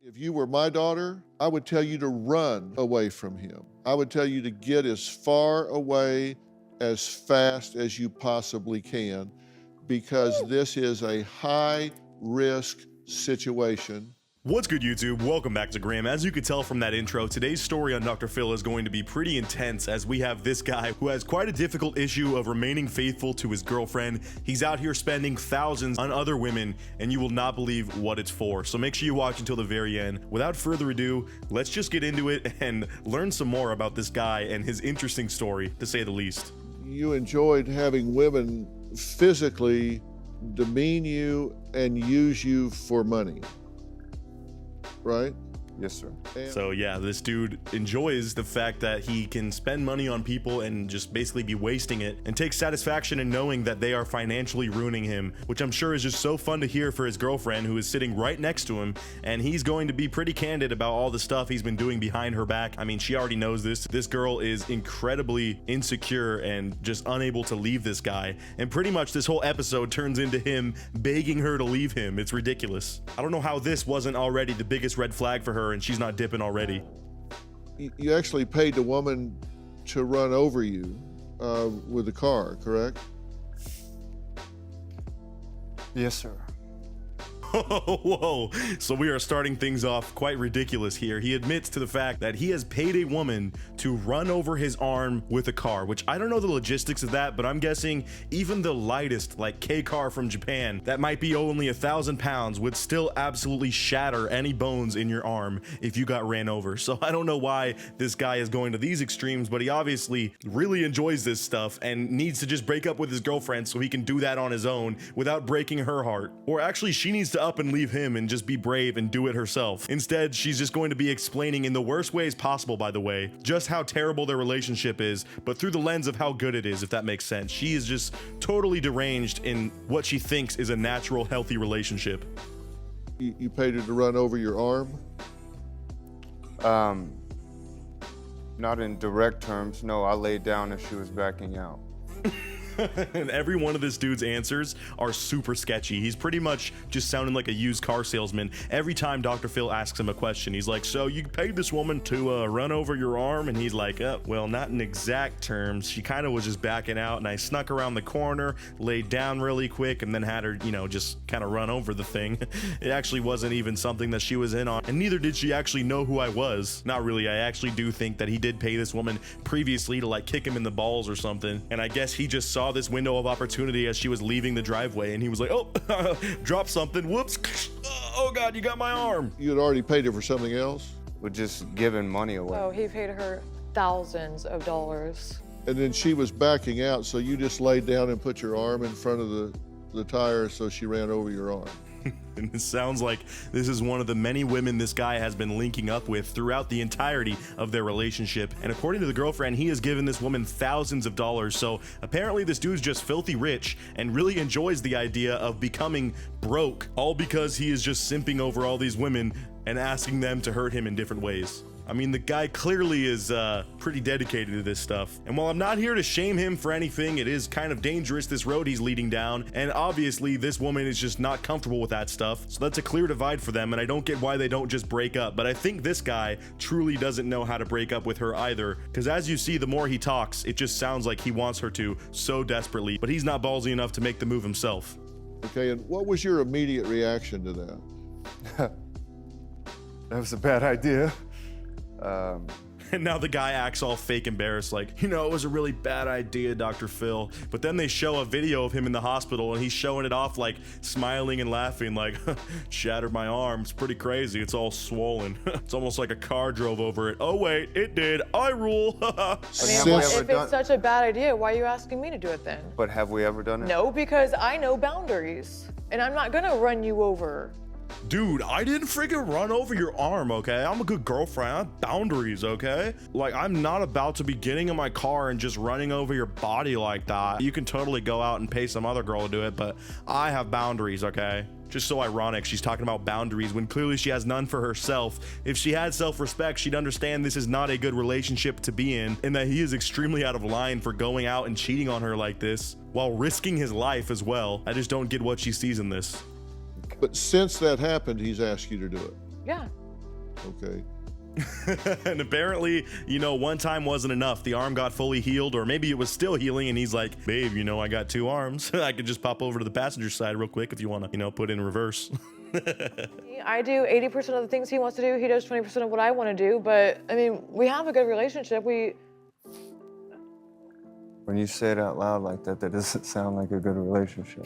If you were my daughter, I would tell you to run away from him. I would tell you to get as far away as fast as you possibly can, because this is a high-risk situation. What's good, YouTube? Welcome back to Graham. As you could tell from that intro, today's story on Dr. Phil is going to be pretty intense, as we have this guy who has quite a difficult issue of remaining faithful to his girlfriend. He's out here spending thousands on other women, and you will not believe what it's for. So make sure you watch until the very end. Without further ado, let's just get into it and learn some more about this guy and his interesting story, to say the least. You enjoyed having women physically demean you and use you for money, right? Yes, sir. So yeah, this dude enjoys the fact that he can spend money on people and just basically be wasting it, and takes satisfaction in knowing that they are financially ruining him, which I'm sure is just so fun to hear for his girlfriend, who is sitting right next to him, and he's going to be pretty candid about all the stuff he's been doing behind her back. I mean, she already knows this. This girl is incredibly insecure and just unable to leave this guy, and pretty much this whole episode turns into him begging her to leave him. It's ridiculous. I don't know how this wasn't already the biggest red flag for her, and she's not dipping already. You actually paid the woman to run over you with the car, correct? Yes, sir. Whoa, so we are starting things off quite ridiculous here. He admits to the fact that he has paid a woman to run over his arm with a car, which I don't know the logistics of that, but I'm guessing even the lightest, like K car from Japan, that might be only 1,000 pounds, would still absolutely shatter any bones in your arm if you got ran over. So I don't know why this guy is going to these extremes, but he obviously really enjoys this stuff and needs to just break up with his girlfriend so he can do that on his own without breaking her heart. Or actually, she needs to up and leave him and just be brave and do it herself. Instead, she's just going to be explaining in the worst ways possible, by the way, just how terrible their relationship is, but through the lens of how good it is, if that makes sense. She is just totally deranged in what she thinks is a natural, healthy relationship. You paid her to run over your arm? Not in direct terms. No, I laid down as she was backing out. And every one of this dude's answers are super sketchy. He's pretty much just sounding like a used car salesman. Every time Dr. Phil asks him a question, he's like, so you paid this woman to run over your arm? And he's like, well, not in exact terms. She kind of was just backing out, and I snuck around the corner, laid down really quick, and then had her, just kind of run over the thing. It actually wasn't even something that she was in on, and neither did she actually know who I was. Not really. I actually do think that he did pay this woman previously to like kick him in the balls or something, and I guess he just saw this window of opportunity as she was leaving the driveway, and he was like, oh, drop something, whoops, oh god, you got my arm. You had already paid her for something else? We're just giving money away. Oh, he paid her thousands of dollars. And then she was backing out, so you just laid down and put your arm in front of the tire so she ran over your arm. And it sounds like this is one of the many women this guy has been linking up with throughout the entirety of their relationship. And according to the girlfriend, he has given this woman thousands of dollars. So apparently this dude's just filthy rich and really enjoys the idea of becoming broke, all because he is just simping over all these women and asking them to hurt him in different ways. I mean, the guy clearly is pretty dedicated to this stuff. And while I'm not here to shame him for anything, it is kind of dangerous, this road he's leading down. And obviously, this woman is just not comfortable with that stuff. So that's a clear divide for them, and I don't get why they don't just break up. But I think this guy truly doesn't know how to break up with her either. Because as you see, the more he talks, it just sounds like he wants her to so desperately. But he's not ballsy enough to make the move himself. Okay, and what was your immediate reaction to that? That was a bad idea. And now the guy acts all fake embarrassed, like, it was a really bad idea, Dr. Phil. But then they show a video of him in the hospital, and he's showing it off, like, smiling and laughing, like, shattered my arm. It's pretty crazy. It's all swollen. It's almost like a car drove over it. Oh, wait, it did. I rule. I mean, if it's such a bad idea, why are you asking me to do it then? But have we ever done it? No, because I know boundaries, and I'm not gonna run you over. Dude, I didn't freaking run over your arm, okay? I'm a good girlfriend. I have boundaries, okay? Like, I'm not about to be getting in my car and just running over your body like that. You can totally go out and pay some other girl to do it, but I have boundaries, okay? Just so ironic, she's talking about boundaries when clearly she has none for herself. If she had self-respect, she'd understand this is not a good relationship to be in, and that he is extremely out of line for going out and cheating on her like this, while risking his life as well. I just don't get what she sees in this. But since that happened, he's asked you to do it. Yeah. okay? And apparently, you know, one time wasn't enough. The arm got fully healed, or maybe it was still healing, and he's like, babe, you know, I got 2 arms. I could just pop over to the passenger side real quick if you want to, you know, put in reverse. I do 80% of the things he wants to do. He does 20% of what I want to do. But I mean, we have a good relationship. When you say it out loud like that, that doesn't sound like a good relationship.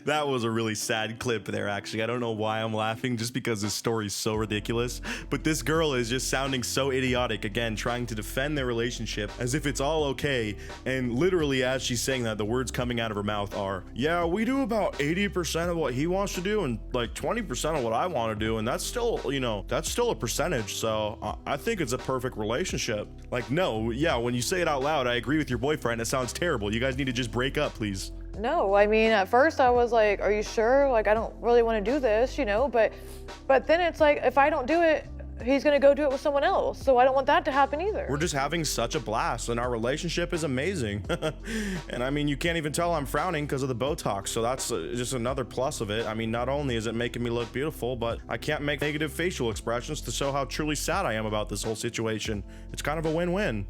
That was a really sad clip there, actually. I don't know why I'm laughing, just because this story's so ridiculous. But this girl is just sounding so idiotic, again, trying to defend their relationship as if it's all okay. And literally, as she's saying that, the words coming out of her mouth are, yeah, we do about 80% of what he wants to do and like 20% of what I want to do. And that's still, you know, that's still a percentage. So I think it's a perfect relationship. Like, no, yeah, when you say it out loud, I agree with your boyfriend. It sounds terrible. You guys need to just break up, please. No, I mean, at first I was like, are you sure? Like, I don't really want to do this, you know, but then it's like, if I don't do it, he's going to go do it with someone else. So I don't want that to happen either. We're just having such a blast, and our relationship is amazing. And I mean, you can't even tell I'm frowning because of the Botox. So that's just another plus of it. I mean, not only is it making me look beautiful, but I can't make negative facial expressions to show how truly sad I am about this whole situation. It's kind of a win-win.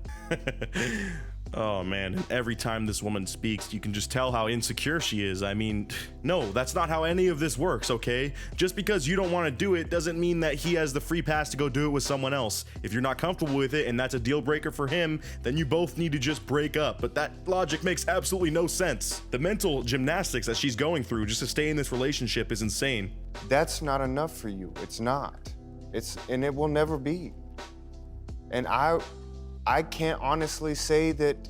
Oh man, every time this woman speaks, you can just tell how insecure she is. I mean, no, that's not how any of this works, okay? Just because you don't want to do it doesn't mean that he has the free pass to go do it with someone else. If you're not comfortable with it and that's a deal breaker for him, then you both need to just break up. But that logic makes absolutely no sense. The mental gymnastics that she's going through just to stay in this relationship is insane. That's not enough for you. It's not. And it will never be. And I can't honestly say that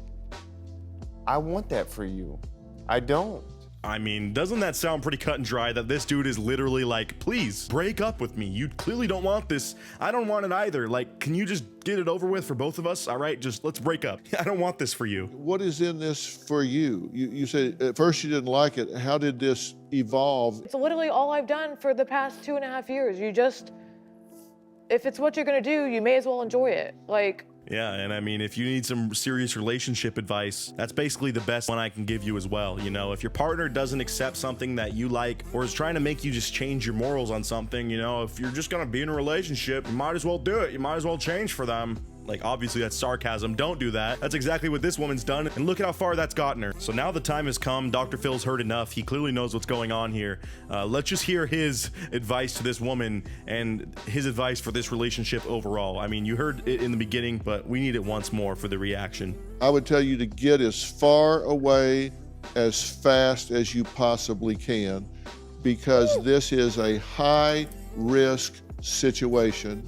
I want that for you. I don't. I mean, doesn't that sound pretty cut and dry that this dude is literally like, please break up with me. You clearly don't want this. I don't want it either. Like, can you just get it over with for both of us? All right, just let's break up. I don't want this for you. What is in this for you? You said at first you didn't like it. How did this evolve? It's literally all I've done for the past 2.5 years. You just, if it's what you're going to do, you may as well enjoy it. Like, yeah, and I mean, if you need some serious relationship advice, that's basically the best one I can give you as well. You know, if your partner doesn't accept something that you like or is trying to make you just change your morals on something, you know, if you're just gonna be in a relationship, you might as well do it. You might as well change for them. Like, obviously that's sarcasm. Don't do that. That's exactly what this woman's done, and look at how far that's gotten her. So now the time has come. Dr. Phil's heard enough. He clearly knows what's going on here. Let's just hear his advice to this woman and his advice for this relationship overall. I mean, you heard it in the beginning, but we need it once more for the reaction. I would tell you to get as far away as fast as you possibly can, because this is a high risk situation.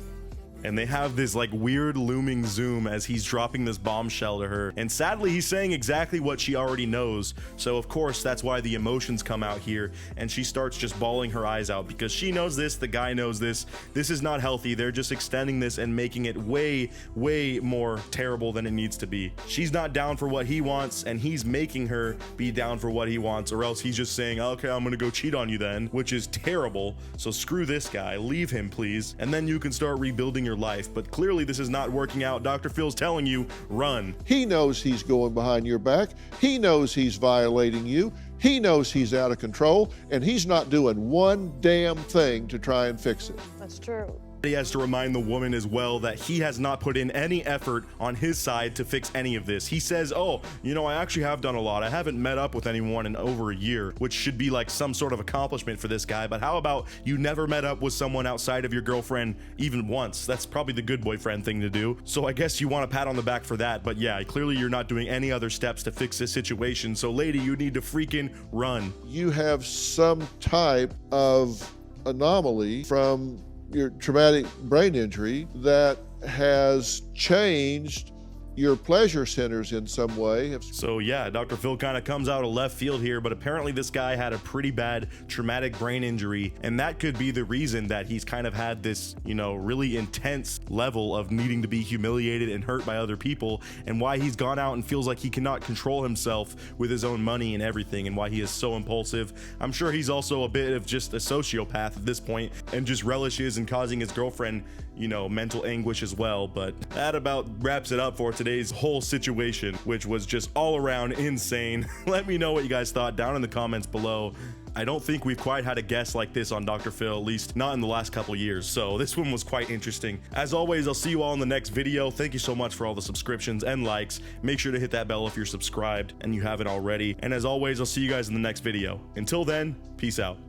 And they have this like weird looming zoom as he's dropping this bombshell to her. And sadly, he's saying exactly what she already knows. So of course, that's why the emotions come out here. And she starts just bawling her eyes out because she knows this, the guy knows this. This is not healthy. They're just extending this and making it way, way more terrible than it needs to be. She's not down for what he wants, and he's making her be down for what he wants, or else he's just saying, okay, I'm gonna go cheat on you then, which is terrible. So screw this guy, leave him please. And then you can start rebuilding your life. But clearly this is not working out. Dr. Phil's telling you, run. He knows he's going behind your back. He knows he's violating you. He knows he's out of control, and he's not doing one damn thing to try and fix it. that's true. He has to remind the woman as well that he has not put in any effort on his side to fix any of this. He says, oh, you know, I actually have done a lot. I haven't met up with anyone in over a year, which should be like some sort of accomplishment for this guy. But how about you never met up with someone outside of your girlfriend even once? That's probably the good boyfriend thing to do. So I guess you want a pat on the back for that. But yeah, clearly you're not doing any other steps to fix this situation. So lady, you need to freaking run. You have some type of anomaly from your traumatic brain injury that has changed your pleasure centers in some way. So yeah, Dr. Phil kind of comes out of left field here, but apparently this guy had a pretty bad traumatic brain injury, and that could be the reason that he's kind of had this, you know, really intense level of needing to be humiliated and hurt by other people, and why he's gone out and feels like he cannot control himself with his own money and everything, and why he is so impulsive. I'm sure he's also a bit of just a sociopath at this point and just relishes in causing his girlfriend, you know, mental anguish as well. But that about wraps it up for today's whole situation, which was just all around insane. Let me know what you guys thought down in the comments below. I don't think we've quite had a guest like this on Dr. Phil, at least not in the last couple years. So this one was quite interesting. As always, I'll see you all in the next video. Thank you so much for all the subscriptions and likes. Make sure to hit that bell if you're subscribed and you haven't already. And as always, I'll see you guys in the next video. Until then, peace out.